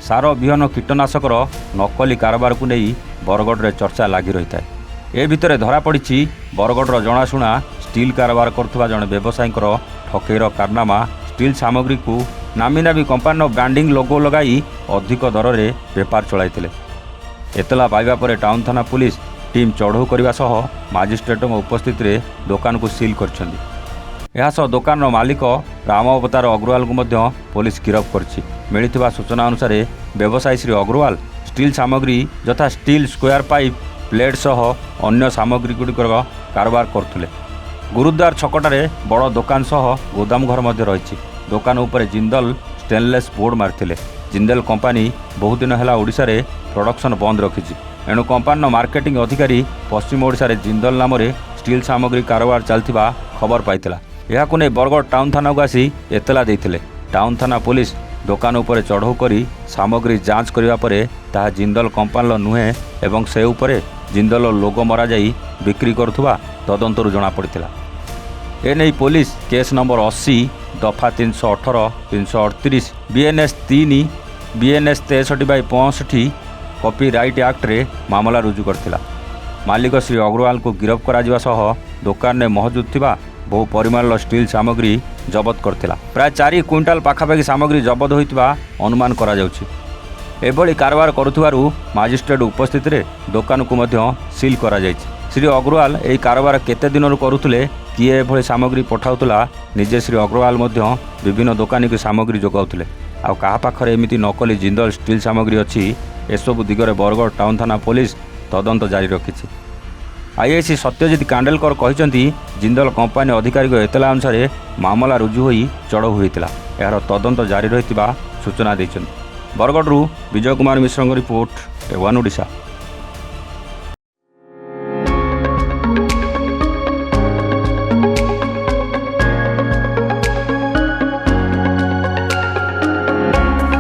ସାର ବିହନ କୀଟନାଶକର ନକଲି କାରବାରକୁ ନେଇ ବରଗଡ଼ରେ ଚର୍ଚ୍ଚା ଲାଗି ରହିଥାଏ। ଏ ଭିତରେ ଧରାପଡ଼ିଛି ବରଗଡ଼ର ଜଣାଶୁଣା ଷ୍ଟିଲ୍ କାରବାର କରୁଥିବା ଜଣେ ବ୍ୟବସାୟୀଙ୍କର ଠକେଇର କାରନାମା। ଷ୍ଟିଲ୍ ସାମଗ୍ରୀକୁ ନାମୀ ନାମୀ କମ୍ପାନୀର ବ୍ରାଣ୍ଡିଂ ଲୋଗୋ ଲଗାଇ ଅଧିକ ଦରରେ ବେପାର ଚଳାଇଥିଲେ। ଏତଲା ପାଇବା ପରେ ଟାଉନ୍ ଥାନା ପୁଲିସ ଟିମ୍ ଚଢ଼ଉ କରିବା ସହ ମାଜିଷ୍ଟ୍ରେଟଙ୍କ ଉପସ୍ଥିତିରେ ଦୋକାନକୁ ସିଲ୍ କରିଛନ୍ତି। ଏହାସହ ଦୋକାନର ମାଲିକ ରାମ ଅବତାର ଅଗ୍ରୱାଲଙ୍କୁ ମଧ୍ୟ ପୋଲିସ ଗିରଫ କରିଛି। ମିଳିଥିବା ସୂଚନା ଅନୁସାରେ ବ୍ୟବସାୟୀ ଶ୍ରୀ ଅଗ୍ରୱାଲ ଷ୍ଟିଲ୍ ସାମଗ୍ରୀ ଯଥା ଷ୍ଟିଲ୍ ସ୍କୋୟାର ପାଇପ୍ ପ୍ଲେଟ୍ ସହ ଅନ୍ୟ ସାମଗ୍ରୀଗୁଡ଼ିକର କାରବାର କରୁଥିଲେ। ଗୁରୁଦ୍ୱାର ଛକଟାରେ ବଡ଼ ଦୋକାନ ସହ ଗୋଦାମ ଘର ମଧ୍ୟ ରହିଛି। ଦୋକାନ ଉପରେ ଜିନ୍ଦଲ ଷ୍ଟେନଲେସ୍ ବୋର୍ଡ଼ ମାରିଥିଲେ। ଜିନ୍ଦଲ କମ୍ପାନୀ ବହୁଦିନ ହେଲା ଓଡ଼ିଶାରେ ପ୍ରଡକ୍ସନ୍ ବନ୍ଦ ରଖିଛି। ଏଣୁ କମ୍ପାନୀର ମାର୍କେଟିଂ ଅଧିକାରୀ ପଶ୍ଚିମ ଓଡ଼ିଶାରେ ଜିନ୍ଦଲ ନାମରେ ଷ୍ଟିଲ୍ ସାମଗ୍ରୀ କାରବାର ଚାଲିଥିବା ଖବର ପାଇଥିଲା। ଏହାକୁ ନେଇ ବରଗଡ଼ ଟାଉନ୍ ଥାନାକୁ ଆସି ଏତଲା ଦେଇଥିଲେ। ଟାଉନ୍ ଥାନା ପୁଲିସ ଦୋକାନ ଉପରେ ଚଢ଼ଉ କରି ସାମଗ୍ରୀ ଯାଞ୍ଚ କରିବା ପରେ ତାହା ଜିନ୍ଦଲ କମ୍ପାନୀର ନୁହେଁ ଏବଂ ସେ ଉପରେ ଜିନ୍ଦଲ ଲୋଗୋ ମରାଯାଇ ବିକ୍ରି କରୁଥିବା ତଦନ୍ତରୁ ଜଣାପଡ଼ିଥିଲା। ଏନେଇ ପୁଲିସ କେସ୍ ନମ୍ବର 80 ଦଫା 318 338 BNS 3 BNS 63/65 କପିରାଇଟ୍ ଆକ୍ଟରେ ମାମଲା ରୁଜୁ କରିଥିଲା। ମାଲିକ ଶ୍ରୀ ଅଗ୍ରୱାଲଙ୍କୁ ଗିରଫ କରାଯିବା ସହ ଦୋକାନରେ ମହଜୁଦ ଥିବା ବହୁ ପରିମାଣର ଷ୍ଟିଲ୍ ସାମଗ୍ରୀ ଜବତ କରିଥିଲା। ପ୍ରାୟ 4 କ୍ୱିଣ୍ଟାଲ ପାଖାପାଖି ସାମଗ୍ରୀ ଜବତ ହୋଇଥିବା ଅନୁମାନ କରାଯାଉଛି। ଏଭଳି କାରବାର କରୁଥିବାରୁ ମାଜିଷ୍ଟ୍ରେଟ ଉପସ୍ଥିତିରେ ଦୋକାନକୁ ମଧ୍ୟ ସିଲ୍ କରାଯାଇଛି। ଶ୍ରୀ ଅଗ୍ରୱାଲ ଏହି କାରବାର କେତେ ଦିନରୁ କରୁଥିଲେ, କିଏ ଏଭଳି ସାମଗ୍ରୀ ପଠାଉଥିଲା, ନିଜେ ଶ୍ରୀ ଅଗ୍ରୱାଲ ମଧ୍ୟ ବିଭିନ୍ନ ଦୋକାନୀକୁ ସାମଗ୍ରୀ ଯୋଗାଉଥିଲେ। ଆଉ କାହା ପାଖରେ ଏମିତି ନକଲି ଜିନ୍ଦଲ ଷ୍ଟିଲ୍ ସାମଗ୍ରୀ ଅଛି, ଏସବୁ ଦିଗରେ ବରଗଡ଼ ଟାଉନ୍ ଥାନା ପୋଲିସ ତଦନ୍ତ ଜାରି ରଖିଛି। ଆଇଆଇସି ସତ୍ୟଜିତ କାଣ୍ଡେଲକର କହିଛନ୍ତି, ଜିନ୍ଦଲ କମ୍ପାନୀ ଅଧିକାରୀଙ୍କ ଏତଲା ଅନୁସାରେ ମାମଲା ରୁଜୁ ହୋଇ ଚଢ଼ଉ ହୋଇଥିଲା। ଏହାର ତଦନ୍ତ ଜାରି ରହିଥିବା ସୂଚନା ଦେଇଛନ୍ତି। ବରଗଡ଼ରୁ ବିଜୟ କୁମାର ମିଶ୍ରଙ୍କ ରିପୋର୍ଟ, A1 ଓଡ଼ିଶା।